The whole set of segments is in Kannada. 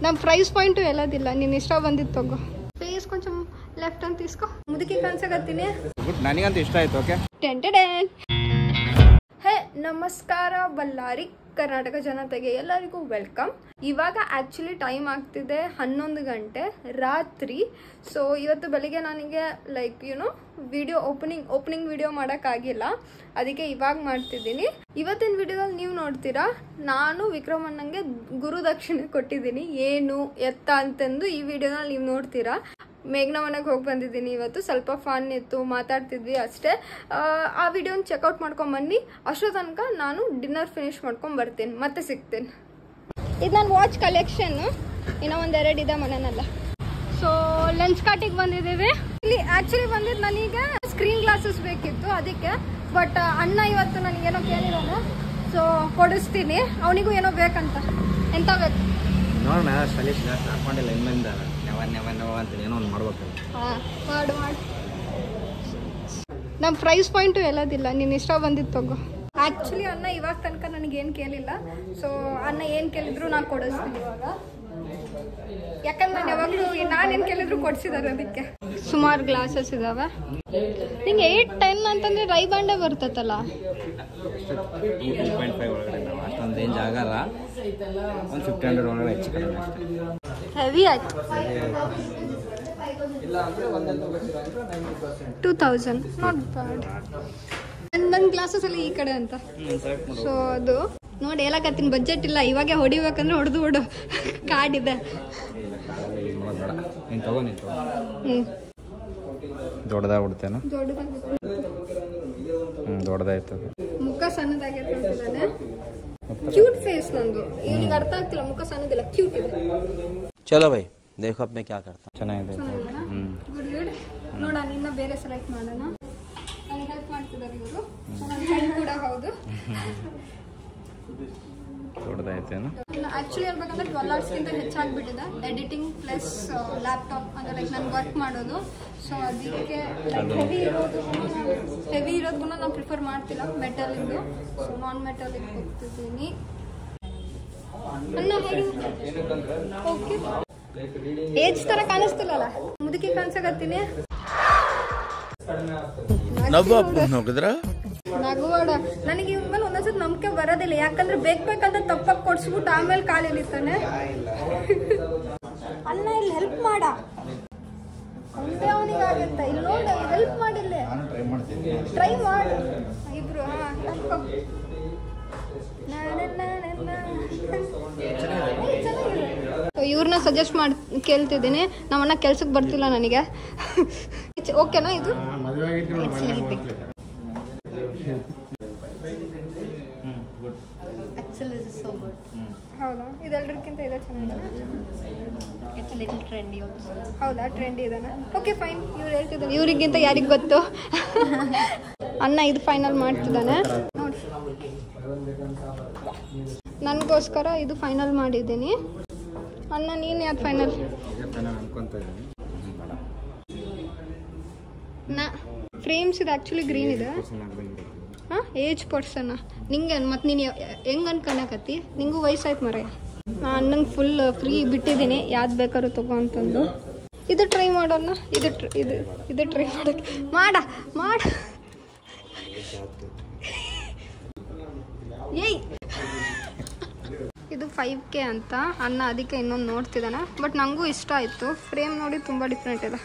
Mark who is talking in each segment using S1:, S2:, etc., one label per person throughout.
S1: ನಮ್ಮ ಪ್ರೈಸ್ ಪಾಯಿಂಟು ಎಲ್ಲದಿಲ್ಲ, ನೀನು ಇಷ್ಟ ಬಂದಿದ್ದು ತಗೋ. ಫೇಸ್ ಕೊಂಚ ಲೆಫ್ಟ್ ಅಂತ తీసుకో, ಮುದುಕಿ ಕಾಣಿಸಕತ್ತೀನಿ.
S2: ನನಗಂತೂ ಇಷ್ಟ ಆಯ್ತು. ಓಕೆ
S1: ಹೇ ನಮಸ್ಕಾರ ಬಳ್ಳಾರಿ ಕರ್ನಾಟಕ ಜನತೆಗೆ ಎಲ್ಲರಿಗೂ ವೆಲ್ಕಮ್. ಇವಾಗ ಆ್ಯಕ್ಚುಲಿ ಟೈಮ್ ಆಗ್ತಿದೆ 11 ಗಂಟೆ ರಾತ್ರಿ. ಸೊ ಇವತ್ತು ಬೆಳಿಗ್ಗೆ ನನಗೆ ಲೈಕ್ ವಿಡಿಯೋ ಓಪನಿಂಗ್ ವಿಡಿಯೋ ಮಾಡೋಕ್ಕಾಗಿಲ್ಲ, ಅದಕ್ಕೆ ಇವಾಗ ಮಾಡ್ತಿದ್ದೀನಿ. ಇವತ್ತಿನ ವಿಡಿಯೋದಲ್ಲಿ ನೀವು ನೋಡ್ತೀರಾ, ನಾನು ವಿಕ್ರಮ್ ಅಣ್ಣಂಗೆ ಗುರುದಕ್ಷಿಣೆ ಕೊಟ್ಟಿದ್ದೀನಿ. ಏನು ಎತ್ತ ಅಂತಂದು ಈ ವಿಡಿಯೋನಲ್ಲಿ ನೀವು ನೋಡ್ತೀರಾ. ಮೇಘ್ನ ಮನೆಗೆ ಹೋಗಿ ಬಂದಿದ್ದೀನಿ ಇವತ್ತು. ಸ್ವಲ್ಪ ಫನ್ ಇತ್ತು, ಮಾತಾಡ್ತಿದ್ವಿ ಅಷ್ಟೇ. ಆ ವಿಡಿಯೋನ ಚೆಕ್ಔಟ್ ಮಾಡ್ಕೊಂಬನ್ನಿ. ಅಷ್ಟೋ ತನಕ ನಾನು ಡಿನ್ನರ್ ಫಿನಿಶ್ ಮಾಡ್ಕೊಂಡು ಬರ್ತೀನಿ, ಮತ್ತೆ ಸಿಗ್ತೀನಿ. ಇದು ನನ್ನ ವಾಚ್ ಕಲೆಕ್ಷನ್, ಇನ್ನೂ ಒಂದೆರಡು ಇದೆ ಮನೆಯಲ್ಲ. ಸೊ ಲೆನ್ಸ್ ಕಾರ್ಟಿಗೆ ಬಂದಿದ್ದೀವಿ. ಇಲ್ಲಿ ಆ್ಯಕ್ಚುಲಿ ಬಂದಿದ್ದು ನನಗೆ ಸ್ಕ್ರೀನ್ ಗ್ಲಾಸಸ್ ಬೇಕಿತ್ತು ಅದಕ್ಕೆ. ಬಟ್ ಅಣ್ಣ ಇವತ್ತು ನನಗೇನೋ ಕೇಳಿರೋಣ, ಸೊ ಕೊಡಿಸ್ತೀನಿ. ಅವನಿಗೂ ಏನೋ ಬೇಕಂತ. ಎಂತ ಬೇಕು
S2: ನೋಡೋಣ. ಸಲೀಶ್ ಹಾಕೊಂಡಿಲ್ಲ ಇನ್ನೊಂದ ಅಂತ ಏನೋ ಒಂದು ಮಾಡ್ಬೇಕು.
S1: ಮಾಡು. ನಮ್ಮ ಪ್ರೈಸ್ ಪಾಯಿಂಟು ಎಲ್ಲದಿಲ್ಲ, ನೀನು ಇಷ್ಟ ಬಂದಿದ್ದು ತಗೋ. ಆ್ಯಕ್ಚುಲಿ ಅಣ್ಣ ಇವಾಗ ತನಕ ನನಗೇನು ಕೇಳಿಲ್ಲ. ಸೊ ಅಣ್ಣ ಏನು ಕೇಳಿದ್ರು ನಾನು ಕೊಡಿಸ್ತೀನಿ ಇವಾಗ. ಯಾಕಂದ್ರೆ ನಾನು ಯಾವಾಗಲೂ ನಾನೇನು ಕೇಳಿದ್ರು ಕೊಡಿಸಿದ್ದಾರೆ. ಅದಕ್ಕೆ ಸುಮಾರು ಗ್ಲಾಸಸ್ ಇದಾವೆ. ನಿಂಗೆ 8-10 ಅಂತಂದ್ರೆ ರೈಬಾಂಡೇ ಬರ್ತೈತಲ್ಲ.
S2: 2.5 ಒಳಗಡೆ ನಾವು ಅಷ್ಟೊಂದು ರೇಂಜ್ ಆಗಲ್ಲ. ಒಂದು 1500 ಒಳಗಡೆ ಹೆಚ್ಚು ಕಡಿಮೆ ಅಷ್ಟೇ.
S1: ಹೆವಿ ಆಯ್ತು. 2000 ನಾಟ್ ಬ್ಯಾಡ್. ನನ್ನ ಗ್ಲಾಸಸ್ ಎಲ್ಲ ಈ ಕಡೆ ಅಂತ. ಸೊ ಅದು ನೋಡಿ ಹೇಳಕತ್ತೀನಿ, ಬಜೆಟ್ ಇಲ್ಲ. ಇವಾಗೆ ಹೊಡಿಬೇಕಂದ್ರೆ ಹೊಡೆದು ಬಿಡು, ಕಾರ್ಡ್ ಇದೆ.
S2: ದೊಡ್ಡದಾಗ್ಬಿಡ್ತೇನೆ. ದೊಡ್ಡದಾಯ್ತು.
S1: ಮುಖ ಸಣ್ಣದಾಗಿರ್ತಾನೆ. ಕ್ಯೂಟ್ ಫೇಸ್ ನಂದು. ಈಗ ಅರ್ಥ ಆಗ್ತಿಲ್ಲ, ಮುಖ ಸಣ್ಣದಿಲ್ಲ, ಕ್ಯೂಟ್ ಇದೆ.
S2: ಚಲೋ ಬೈ, ದೇಖೋ ಅಪ್ನೆ ಕ್ಯಾ ಕರ್ತಾ. ಚೆನ್ನಾಗಿದೆ.
S1: ಗುಡ್. ನೋಡ, ನಿನ್ನ ಬೇರೆ ಸೆಲೆಕ್ಟ್ ಮಾಡೋಣ. ನನಗೆ ಹೆಲ್ಪ್ ಮಾಡ್ತಿದ್ದಾರೆ ಇವರು. ನನ್ನ ಫ್ರೆಂಡ್ ಕೂಡ ಹೌದು.
S2: ದೊಡ್ಡದಾಯ್ತೇನು.
S1: ಆ್ಯಕ್ಚುಲಿ ಹೇಳ್ಬೇಕಂದ್ರೆ 12 ಅವರ್ಸ್ಗಿಂತ ಹೆಚ್ಚಾಗ್ಬಿಟ್ಟಿದೆ. ಎಡಿಟಿಂಗ್ ಪ್ಲಸ್ ಲ್ಯಾಪ್ಟಾಪ್ ಅಂದರೆ ಲೈಕ್ ನಾನು ವರ್ಕ್ ಮಾಡೋದು. ಸೊ ಅದಕ್ಕೆ ಲೈಕ್ ಹೆವಿ ಇರೋದಕ್ಕೂ ನಾನು ಪ್ರಿಫರ್ ಮಾಡ್ತಿಲ್ಲ ಮೆಟಲಿಂದು. ಸೊ ನಾನ್ ಮೆಟಲಿಗೆ ಹೋಗ್ತಿದ್ದೀನಿ. ಓಕೆ, ಏಜ್ ಥರ ಕಾಣಿಸ್ತಿಲ್ಲಲ್ಲ, ಮುದುಕಿ ಕಾಣಿಸಕತ್ತೀನಿ. ನಗುವಾಡ. ನನಗೆ ಇವ್ನ ಮೇಲೆ ಒಂದೊಂದ್ಸತಿ ನಂಬಿಕೆ ಬರೋದಿಲ್ಲ. ಯಾಕಂದ್ರೆ ಬೇಕಂತ ತಪ್ಪಾಗಿ ಕೊಡ್ಸ್ಬಿಟ್ಟು ಆಮೇಲೆ ಕಾಲು ಎಳಿತಾನೆ. ಅಣ್ಣ ಇಲ್ಲಿ ಹೆಲ್ಪ್ ಮಾಡ, ಒಂದೇ ಅವನಿಗಾಗತ್ತ. ಇಲ್ಲಿ ನೋಡ, ಹೆಲ್ಪ್ ಮಾಡಿಲ್ಲ, ಟ್ರೈ ಮಾಡು ಇಬ್ರು. ಇವ್ರನ್ನ ಸಜೆಸ್ಟ್ ಮಾಡಿ ಕೇಳ್ತಿದ್ದೀನಿ. ನಮ್ಮನ್ನ ಕೆಲ್ಸಕ್ಕೆ ಬರ್ತಿಲ್ಲ ನನಗೆ. ಓಕೆನಾ ಇದು? ಹೌದಾ? ಇದೆಲ್ಲರಿಗಿಂತ ಇದೆ ಚೆನ್ನಾಗಿದೆ. ಹೌದಾ? ಟ್ರೆಂಡಿ ಇದೆನಾ? Okay fine. ಇವ್ರು ಹೇಳ್ತಿದ್ದಾನೆ, ಇವ್ರಿಗಿಂತ ಯಾರಿಗೆ ಗೊತ್ತು. ಅಣ್ಣ ಇದು ಫೈನಲ್ ಮಾಡ್ತಿದ್ದಾನೆ ನೋಡಿ. ನನಗೋಸ್ಕರ ಇದು ಫೈನಲ್ ಮಾಡಿದ್ದೀನಿ. ಅಣ್ಣ ನೀನು ಯಾವ್ದು ಫೈನಲ್? ಫ್ರೇಮ್ಸ್ ಇದು ಆ್ಯಕ್ಚುಲಿ ಗ್ರೀನ್ ಇದೆ. ಹಾಂ, ಏಜ್ ಪರ್ಸನ್ನ ನಿಂಗೆ. ಮತ್ತು ನೀನು ಹೆಂಗೆ ಅನ್ಕೊಳಕತ್ತಿ? ನಿಂಗೂ ವಯಸ್ಸಾಯ್ತು ಮರ. ನಾನು ಅಣ್ಣಂಗೆ ಫುಲ್ ಫ್ರೀ ಬಿಟ್ಟಿದ್ದೀನಿ, ಯಾವ್ದು ಬೇಕಾದ್ರೂ ತಗೋ ಅಂತಂದು. ಇದು ಟ್ರೈ ಮಾಡೋಣ. ಇದು ಟ್ರೈ ಮಾಡೋಕ್ಕೆ ಮಾಡ ಏಯ್. ಇದು 5K ಅಂತ ಅಣ್ಣ, ಅದಕ್ಕೆ ಇನ್ನೊಂದು ನೋಡ್ತಿದ್ದಾನೆ. ಬಟ್ ನನಗೂ ಇಷ್ಟ ಆಯಿತು. ಫ್ರೇಮ್ ನೋಡಿ ತುಂಬ ಡಿಫ್ರೆಂಟ್ ಇದೆ.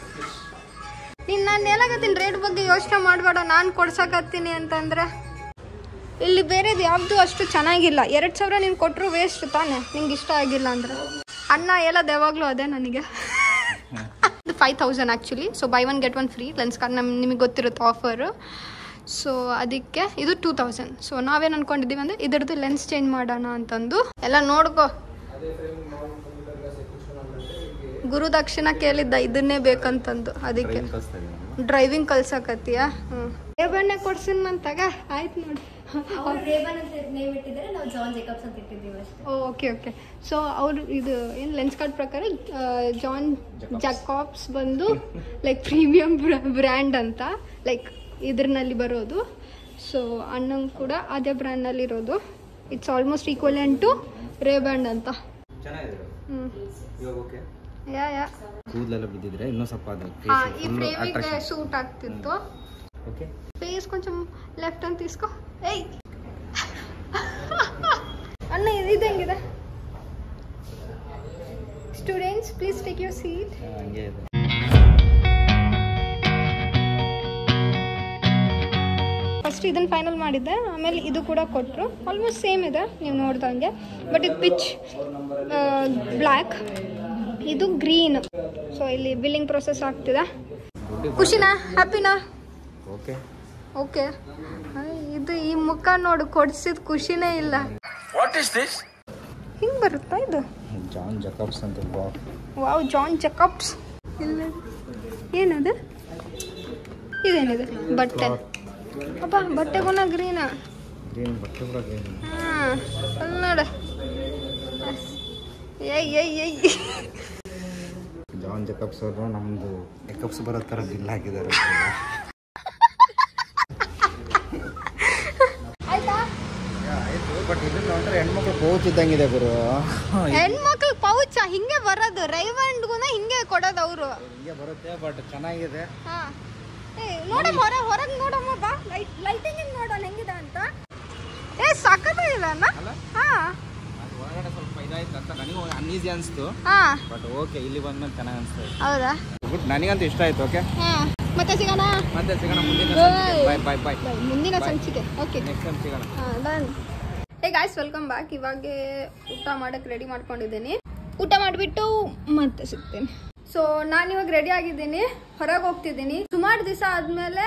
S1: ನೀನು ನಾನು ಹೇಳಕತ್ತೀನಿ, ರೇಟ್ ಬಗ್ಗೆ ಯೋಚನೆ ಮಾಡಬೇಡ, ನಾನು ಕೊಡ್ಸಕತ್ತೀನಿ ಅಂತಂದರೆ. ಇಲ್ಲಿ ಬೇರೆದು ಯಾವುದು ಅಷ್ಟು ಚೆನ್ನಾಗಿಲ್ಲ. 2000 ನೀನು ಕೊಟ್ಟರು ವೇಸ್ಟ್ ತಾನೆ, ನಿಂಗೆ ಇಷ್ಟ ಆಗಿಲ್ಲ ಅಂದರೆ. ಅಣ್ಣ ಹೇಳೋದು ಯಾವಾಗಲೂ ಅದೇ ನನಗೆ. ಇದು 5000 actually. So by 1 get 1 free lens card. ನಿಮಗೆ ಗೊತ್ತಿರುತ್ತೆ ಆಫರು. ಸೊ ಅದಕ್ಕೆ ಇದು 2000. ಸೊ ನಾವೇನು ಅಂದ್ಕೊಂಡಿದ್ದೀವಿ ಅಂದರೆ ಇದರದ್ದು ಲೆನ್ಸ್ ಚೇಂಜ್ ಮಾಡೋಣ ಅಂತಂದು. ಎಲ್ಲ ನೋಡ್ಕೋ, ಗುರುದಕ್ಷಿಣ ಕೇಳಿದ್ದ ಇದನ್ನೇ ಬೇಕಂತಂದು. ಅದಕ್ಕೆ ಡ್ರೈವಿಂಗ್ ಕಲ್ಸಕತ್ತೀಯ? ರೇಬಣ್ಣೆ ಕೊಡ್ಸಿನ ತಗ. ಆಯ್ತು ನೋಡಿ. ಓಕೆ. ಸೊ ಅವರು ಇದು ಏನು ಲೆನ್ಸ್ ಕಾರ್ಡ್ ಪ್ರಕಾರ ಜಾನ್ ಜಾಕಾಬ್ಸ್ ಬಂದು ಲೈಕ್ ಪ್ರೀಮಿಯಂ ಬ್ರ್ಯಾಂಡ್ ಅಂತ, ಲೈಕ್ ಇದ್ರಲ್ಲಿ ಬರೋದು. ಸೊ ಅಣ್ಣಂಗೆ ಕೂಡ ಅದೇ ಬ್ರ್ಯಾಂಡ್ನಲ್ಲಿ ಇರೋದು. ಇಟ್ಸ್ ಆಲ್ಮೋಸ್ಟ್ ಈಕ್ವಲೆಂಟ್ ಟು ರೇಬ್ಯಾಂಡ್ ಅಂತ.
S2: ಇವಾಗ ಓಕೆ
S1: ಯಾ
S2: ಕೂದಲೆಲ್ಲ ಬಿದ್ದಿದ್ರೆ ಇನ್ನೂ ಸ್ವಲ್ಪ ಅದು
S1: ఈ ఫ్రేమింగ్ సూట్ ಆಗ್ತಿತ್ತು
S2: ఓకే
S1: ఫేస్ కొంచెం లెఫ్ట్ అని తీసుకో ఏయ్ అన్న ఇది ಹೆಂಗಿದೆ students please take your seat
S2: ಹಂಗೆ ಇದೆ
S1: ಫಸ್ಟ್ ಇದನ್ನು ಫೈನಲ್ ಮಾಡಿದ್ದೆ ಆಮೇಲೆ ಇದು ಕೂಡ ಕೊಟ್ಟರು ಆಲ್ಮೋಸ್ಟ್ ಸೇಮ್ ಇದೆ ನೀವು ನೋಡ್ದಂಗೆ ಬಟ್ ಇದು ಪಿಚ್ ಬ್ಲ್ಯಾಕ್ ಇದು ಗ್ರೀನ್ ಸೊ ಇಲ್ಲಿ ಬಿಲ್ಲಿಂಗ್ ಪ್ರೊಸೆಸ್ ಆಗ್ತಿದೆ ಖುಷಿನಾ ಹ್ಯಾಪಿನಾ
S2: ಓಕೆ
S1: ಓಕೆ ಇದು ಈ ಮುಖ ನೋಡು ಕೊಡ್ಸಿದ ಖುಷಿನೇ ಇಲ್ಲ ಹಿಂಗೆ ಬರುತ್ತಾ ಇದು
S2: ಜಾನ್ ಜಕಬ್ಸ್ ಅಂತ
S1: ವಾವ್ ಜಾನ್ ಜಕಬ್ಸ್ ಇಲ್ಲ ಏನದು ಇದೇನಿದೆ ಬಟ್ಟೆ ಅಪ್ಪ ಬಟ್ಟೆ ಗುಣ ಗ್ರೀನಾ
S2: ಗ್ರೀನ್ ಬಟ್ಟೆ ಕೂಡ ಗ್ರೀನ್
S1: ಹಾಂ ಅಲ್ಲಿ ನೋಡು ಏಯ್
S2: ಜಾನ್ ಜಕಬ್ಸ್ ಅವರು ನಮ್ಮದು ಮೇಕಪ್ಸ್ ಬರೋ ಥರ ಬಿಲ್ ಹಾಕಿದ್ದಾರೆ ಆಯ್ತು ಬಟ್ ಇದನ್ನ ನೋಡಿದ್ರೆ ಹೆಣ್ಮಕ್ಳು ಪೌಚ್ ಇದ್ದಂಗಿದೆ ಗುರು
S1: ಹೆಣ್ಮಕ್ಳು ಪೌಚ ಹಿಂಗೆ ಬರೋದು ರೈವಂಡ್ಗುನ ಹಿಂಗೆ ಕೊಡೋದು ಅವರು
S2: ಹಿಂಗೆ ಬರುತ್ತೆ ಬಟ್ ಚೆನ್ನಾಗಿದೆ
S1: ಹಾಂ ನೋಡಮ್ಮ ಹೊರಗೆ ನೋಡಮ್ಮ ಬಾ ಲೈಟಿಂಗ್ ನೋಡೋಣ ಹೆಂಗಿದೆ ಅಂತ ಸಕ್ಕತ್ತಾಗಿದೆ ಅಣ್ಣ ಹಾಂ
S2: ಅದು ಒಳಗಡೆ ಸ್ವಲ್ಪ ಇದಾಯ್ತು ಅಂತ ನನಗೂ ಅನ್ಈಸಿ ಅನಿಸ್ತು
S1: ಹಾಂ
S2: ಬಟ್ ಓಕೆ ಇಲ್ಲಿ ಬಂದ್ಮೇಲೆ ಚೆನ್ನಾಗಿ ಅನಿಸ್ತಾ ಇದೆ
S1: ಹೌದಾ
S2: ಗುಡ್ ನನಗಂತೂ ಇಷ್ಟ ಆಯ್ತು ಓಕೆ
S1: ಹಾಂ ಮತ್ತೆ ಸಿಗೋಣ
S2: ಬಾಯ್
S1: ಮುಂದಿನ ಸಂಚಿಕೆ ಓಕೆ
S2: ನೆಕ್ಸ್ಟ್ ಟೈಮ್ ಸಿಗೋಣ
S1: ಹಾಂ done hey guys welcome back ಇವಾಗ ಊಟ ಮಾಡೋಕ್ಕೆ ರೆಡಿ ಮಾಡ್ಕೊಂಡಿದ್ದೀನಿ ಊಟ ಮಾಡಿಬಿಟ್ಟು ಮತ್ತೆ ಸಿಗ್ತೀನಿ ಸೊ ನಾನಿವಾಗ ರೆಡಿ ಆಗಿದ್ದೀನಿ ಹೊರಗೆ ಹೋಗ್ತಿದ್ದೀನಿ ಸುಮಾರು ದಿವಸ ಆದಮೇಲೆ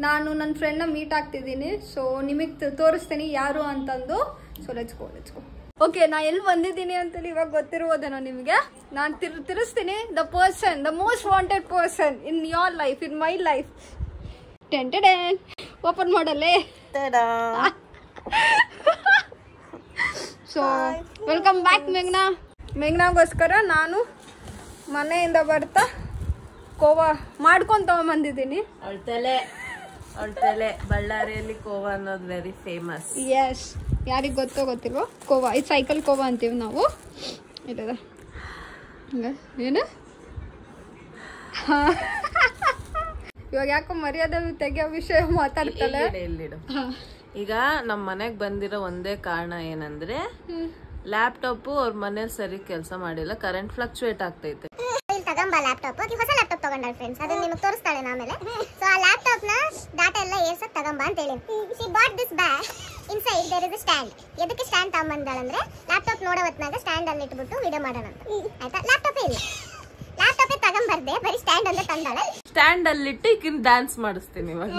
S1: ನಾನು ನನ್ನ ಫ್ರೆಂಡ್ನ ಮೀಟ್ ಆಗ್ತಿದ್ದೀನಿ ಸೊ ನಿಮಗೆ ತೋರಿಸ್ತೀನಿ ಯಾರು ಅಂತಂದು ಸೊ ಲೆಟ್ಸ್ ಗೋ ಓಕೆ ನಾ ಎಲ್ಲಿ ಬಂದಿದ್ದೀನಿ ಅಂತೇಳಿ ಇವಾಗ ಗೊತ್ತಿರ್ಬೋದೇನೋ ನಿಮಗೆ ನಾನು ತಿರ್ಸ್ತೀನಿ the person the most wanted person in your life in my life ten open ಮಾಡಲ್ಲೇ ಸೊ ವೆಲ್ಕಮ್ ಬ್ಯಾಕ್ ಮೇಘ್ನಾಗೋಸ್ಕರ ನಾನು ಮನೆಯಿಂದ ಬರ್ತಾ ಕೋವಾ ಮಾಡ್ಕೊಂಡು ತಗೊಂಬಂದಿದ್ದೀನಿ
S3: ಅಳ್ತಲೆ ಬಳ್ಳಾರಿಯಲ್ಲಿ ಕೋವಾ ಅನ್ನೋದು ವೆರಿ ಫೇಮಸ್
S1: ಎಸ್ ಯಾರಿಗೆ ಗೊತ್ತಿಲ್ವೋ ಕೋವಾ ಇದು ಸೈಕಲ್ ಕೋವಾ ಅಂತೀವಿ ನಾವು ಇಲ್ಲದ ಏನು ಇವಾಗ ಯಾಕೋ ಮರ್ಯಾದೆ ತೆಗಿಯೋ ವಿಷಯ ಮಾತಾಡ್ತಲ್ಲ
S3: ಈಗ ನಮ್ಮ ಮನೆಗ್ ಬಂದಿರೋ ಒಂದೇ ಕಾರಣ ಏನಂದ್ರೆ ಲ್ಯಾಪ್ಟಾಪ್ ಅವ್ರ ಮನೇಲಿ ಸರಿ ಕೆಲಸ ಮಾಡಿಲ್ಲ ಕರೆಂಟ್ ಫ್ಲಕ್ಚುಯೇಟ್ ಆಗ್ತೈತೆ
S4: ತಗೊಂಬ ಲ್ಯಾಪ್ಟಾಪ್ ಹೊಸ ಲ್ಯಾಪ್ಟಾಪ್ ತಗೊಂಡಾಳ ಫ್ರೆಂಡ್ಸ್ ಅದನ್ನ ನಿಮಗೆ ತೋರಿಸ್ತಾಳೆ ಆಮೇಲೆ ಸೊ ಆ ಲ್ಯಾಪ್ಟಾಪ್ ನ ಡಾಟಾ ಎಲ್ಲ ಏರ್ಸಕ್ ತಗೊಂಬ ಅಂತ ಹೇಳಿ she bought this bag inside there is a stand ಎದಕ್ಕೆ ಸ್ಟ್ಯಾಂಡ್ ತಗೊಂಬಂದಾಳಂದ್ರೆ ಲ್ಯಾಪ್ಟಾಪ್ ನೋಡೋ ಹೊತ್ನಾಗ ಸ್ಟ್ಯಾಂಡ್ ಅಲ್ಲಿ ಇಟ್ಬಿಟ್ಟು ವಿಡಿಯೋ ಮಾಡೋಣ ಅಂತ ಆಯ್ತಾ ಲ್ಯಾಪ್ಟಾಪೇ ಇಲ್ಲ ಲ್ಯಾಪ್ಟಾಪೇ ತಗೊಂಬರ್ದೆ ಬರೀ ಸ್ಟ್ಯಾಂಡ್ ಅಂತ ತಂದಾಳೆ
S3: ಸ್ಟ್ಯಾಂಡ್ ಅಲ್ಲಿಟ್ಟು ಈಗಿನ ಡ್ಯಾನ್ಸ್ ಮಾಡಿಸ್ತೀನಿ ಇವಾಗ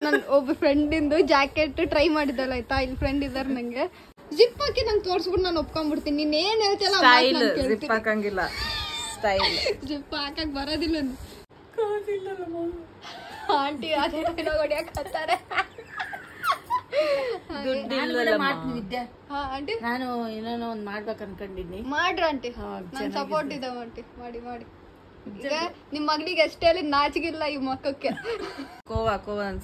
S1: ನನ್ನ ಒಬ್ಬ ಫ್ರೆಂಡಿಂದು ಜಾಕೆಟ್ ಟ್ರೈ ಮಾಡಿದ್ದಾಳೆ ಆಯ್ತಾ ಇಲ್ಲಿ ಫ್ರೆಂಡ್ ಇದಾರೆ ನಂಗೆ ಜಿಪ್ ಹಾಕಿ ನಂಗೆ ತೋರಿಸ್ಬಿಟ್ಟು ನಾನು ಒಪ್ಕೊಂಡ್ಬಿಡ್ತೀನಿ ನೀನ್ ಏನ್ ಹೇಳ್ತಿಲ್ಲ
S3: ಜಿಪ್ ಹಾಕಂಗಿಲ್ಲ ಸ್ಟೈಲ್
S1: ಜಿಪ್ ಹಾಕಕ್ ಬರೋದಿಲ್ಲ ಆಂಟಿ ಅದೇ ಡೈಲಾಗ್ ಹೊಡಿಯಕ್ ಹತ್ತಾರೆ ಆಂಟಿ
S3: ನಾನು ಏನೋ ಒಂದ್ ಮಾಡ್ಬೇಕು ಅನ್ಕೊಂಡಿನಿ
S1: ಮಾಡ್ರಿ ಆಂಟಿ ನಾನು ಸಪೋರ್ಟ್ ಇದೆ ಆಂಟಿ ಮಾಡಿ ಮಾಡಿ ಈಗ ನಿಮ್ ಮಗನಿಗೆ ಎಷ್ಟೇ ಹೇಳಿ ನಾಚಿಗಿಲ್ಲ ಈ ಮಕ್ಕಕ್ಕೆ
S3: ಕೋವಾ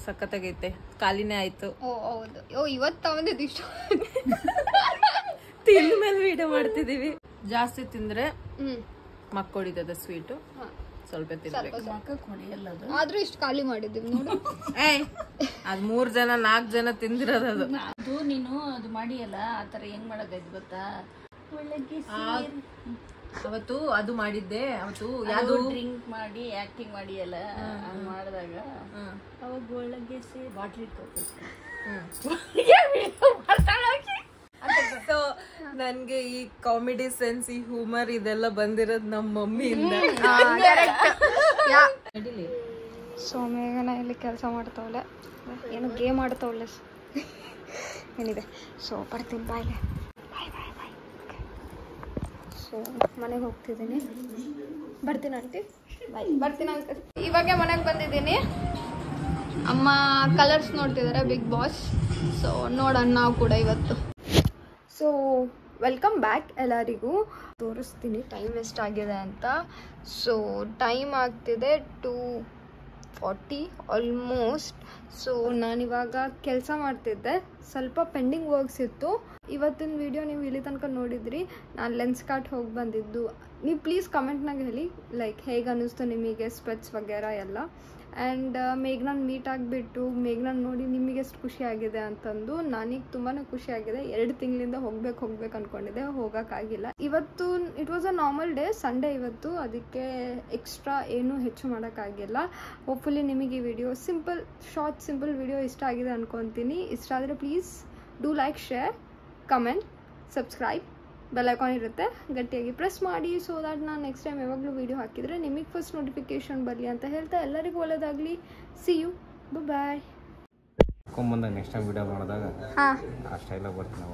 S3: ಸಖತ್ತಾಗೈತೆ ಖಾಲಿನೇ ಆಯ್ತು
S1: ಓ ಹೌದು ಓ ಇವತ್ತು ತಗೊಂಡಿದ್ದು ಇಷ್ಟು
S3: ತಿಂದ ಮೇಲೆ ವಿಡಿಯೋ ಮಾಡ್ತಿದೀವಿ ಜಾಸ್ತಿ ತಿಂದ್ರೆ ಮಕ್ಕೊಡಿತದ ಸ್ವೀಟು ಸ್ವಲ್ಪ ತಿನ್ಬೇಕು
S1: ಆದ್ರೂ ಇಷ್ಟು ಖಾಲಿ ಮಾಡಿದ್ದೀವಿ ನೋಡು
S3: ಅದ್ 3 ಜನ 4 ಜನ ತಿಂದಿರೋದು
S5: ಅದು ನೀನು ಅದು ಮಾಡಿಯಲ್ಲ ಆತರ ಹೆಂಗ್ ಮಾಡೋದೈತ್ ಗೊತ್ತಾ
S3: ಅವತ್ತು ಅದು ಮಾಡಿದ್ದೆ ಅವತ್ತು
S5: ಯಾವ್ದು ಡ್ರಿಂಕ್ ಮಾಡಿ ಆಕ್ಟಿಂಗ್ ಮಾಡಿಯಲ್ಲ ಮಾಡಿದಾಗ ಅವಾಗ ಒಳಗೆ ಬಾಟ್ಲಿ ಇಟ್ಕೋಬೇಕು
S3: ಸೊ ನನ್ಗೆ ಈ ಕಾಮಿಡಿ ಸೆನ್ಸ್ ಈ ಹ್ಯೂಮರ್ ಇದೆಲ್ಲ ಬಂದಿರೋದು ನಮ್ಮ ಮಮ್ಮಿಯಿಂದ
S1: ಸೊ ಮೇಘನ ಇಲ್ಲಿ ಕೆಲಸ ಮಾಡ್ತಾವಳೆ ಏನು ಗೇಮ್ ಆಡ್ತಾವಳೆ ಏನಿದೆ ಸೊ ಬರ್ತೀನಿ ಬಾಯ್ಲೆ ಬಾಯ್ ಸೊ ಮನೆಗೆ ಹೋಗ್ತಿದ್ದೀನಿ ಬರ್ತೀನಿ ಆಂಟಿ ಬಾಯ್ ಬರ್ತೀನಿ ಅಂಕಲ್ ಇವಾಗೆ ಮನೆಗೆ ಬಂದಿದ್ದೀನಿ ಅಮ್ಮ ಕಲರ್ಸ್ ನೋಡ್ತಿದ್ದಾರೆ ಬಿಗ್ ಬಾಸ್ ಸೊ ನೋಡೋಣ ನಾವು ಕೂಡ ಇವತ್ತು ಸೊ ವೆಲ್ಕಮ್ ಬ್ಯಾಕ್ ಎಲ್ಲರಿಗೂ ತೋರಿಸ್ತೀನಿ ಟೈಮ್ ಎಷ್ಟಾಗಿದೆ ಅಂತ ಸೊ ಟೈಮ್ ಆಗ್ತಿದೆ 2:40 ಆಲ್ಮೋಸ್ಟ್ ಸೊ ನಾನಿವಾಗ ಕೆಲಸ ಮಾಡ್ತಿದ್ದೆ, ಸ್ವಲ್ಪ ಪೆಂಡಿಂಗ್ ವರ್ಕ್ಸ್ ಇತ್ತು. ಇವತ್ತಿನ ವಿಡಿಯೋ ನೀವು ಇಲ್ಲಿ ತನಕ ನೋಡಿದ್ರಿ. ನಾನು ಲೆನ್ಸ್ ಕಾರ್ಟ್ ಹೋಗಿ ಬಂದಿದ್ದು. ನೀವು ಪ್ಲೀಸ್ ಕಮೆಂಟ್ನಾಗ ಹೇಳಿ ಲೈಕ್ ಹೇಗೆ ಅನ್ನಿಸ್ತು ನಿಮಗೆ ಸ್ಪೆಟ್ಸ್ ವಗೇರ ಎಲ್ಲ. ಆ್ಯಂಡ್ ಮೇಘ್ನಾನ್ ಮೀಟ್ ಆಗಿಬಿಟ್ಟು ಮೇಘ್ನಾನ್ ನೋಡಿ ನಿಮಗೆ ಎಷ್ಟು ಖುಷಿ ಆಗಿದೆ ಅಂತಂದು ನನಗೆ ತುಂಬಾ ಖುಷಿ ಆಗಿದೆ. 2 ತಿಂಗಳಿಂದ ಹೋಗ್ಬೇಕು ಅಂದ್ಕೊಂಡಿದ್ದೆ, ಹೋಗೋಕ್ಕಾಗಿಲ್ಲ. ಇವತ್ತು it was a normal day, Sunday ಇವತ್ತು, ಅದಕ್ಕೆ ಎಕ್ಸ್ಟ್ರಾ ಏನೂ ಹೆಚ್ಚು ಮಾಡೋಕ್ಕಾಗಿಲ್ಲ. ಹೋಪ್ಫುಲಿ ನಿಮಗೆ ಈ ವಿಡಿಯೋ ಸಿಂಪಲ್ ವಿಡಿಯೋ ಇಷ್ಟ ಆಗಿದೆ ಅಂದ್ಕೊತೀನಿ. ಇಷ್ಟ ಆದರೆ please do like, share, comment, subscribe, bell icon ಇರುತ್ತೆ, ಗಟ್ಟಿಯಾಗಿ ಪ್ರೆಸ್ ಮಾಡಿ. ಸೊ ದ್ಯಾಟ್ ನಾನು ನೆಕ್ಸ್ಟ್ ಟೈಮ್ ಯಾವಾಗಲೂ ವೀಡಿಯೋ ಹಾಕಿದರೆ ನಿಮಗೆ ಫಸ್ಟ್ ನೋಟಿಫಿಕೇಶನ್ ಬರಲಿ ಅಂತ ಹೇಳ್ತಾ ಎಲ್ಲರಿಗೂ ಒಳ್ಳೆಯದಾಗಲಿ. ಸಿ ಯು, ಬಾಯ್.
S2: ಬಂದಾಗ ನೆಕ್ಸ್ಟ್ ಟೈಮ್ ವಿಡಿಯೋ ಮಾಡಿದಾಗ
S1: ಹಾಂ
S2: ಆ ಸ್ಟೈಲಾಗಿ ಬರ್ತೀನಿ.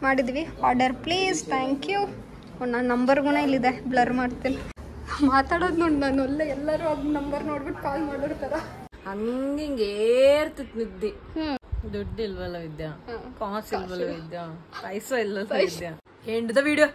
S1: ಮಾಡಿದ್ವಿ ಆರ್ಡರ್ ಪ್ಲೀಸ್, ಥ್ಯಾಂಕ್ ಯು. ನನ್ನ ನಂಬರ್ಗೂ ಇಲ್ಲಿದೆ, ಬ್ಲರ್ ಮಾಡ್ತೀನಿ. ಮಾತಾಡೋದು ನೋಡಿ ನಾನು ಒಳ್ಳೆ, ಎಲ್ಲರೂ ಅದು ನಂಬರ್ ನೋಡ್ಬಿಟ್ಟು ಕಾಲ್ ಮಾಡಿರ್ತಾರ.
S3: ಹಂಗಿಂಗ್ ಏರ್ತಿತ್ ನಿದ್ದಿ. ದುಡ್ಡು ಇಲ್ವಲ್ಲ ವಿದ್ಯಾ, ಕಾಸು ಇಲ್ವಲ್ಲ ವಿದ್ಯಾ, ಪೈಸಾ ಇಲ್ವಲ್ಲ ವಿದ್ಯಾ. End the video.